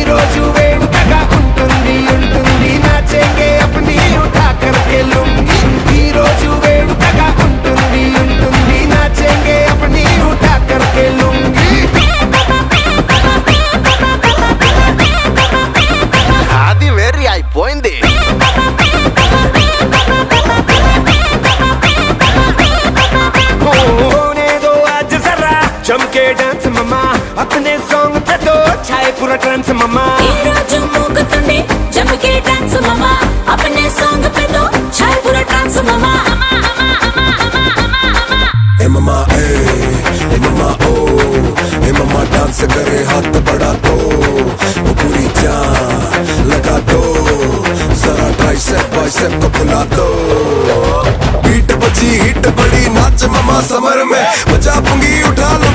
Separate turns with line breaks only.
రోజు వేడుకగా ఉంటుంది ఉంటుంది నాచేంగే అప్నీ ఉఠా కర్కే లుంగి ఈ రోజు వేడుకగా ఉంటుంది ఉంటుంది నాచేంగే అప్నీ ఉఠా కర్కే లుంగి
అది వెర్రి అయిపోయింది
चमके डांस मम्मा अपने सॉन्ग पे तो छाए पूरा ट्रांस मम्मा
రోజు మూగుతుంది చమకే డాన్స్ మమ్మా अपने सॉन्ग पे तो छाए पूरा डांस मम्मा
ए मम्मा ए मम्मा ओ ए मम्मा डांस करे हाथ बढ़ा दो वो पूरी जान लगा दो जरा ट्राइसेप बाइसेप को फुला दो बीट बजी हिट बड़ी नाच मम्मा समर में बजा पुंगी उठा लो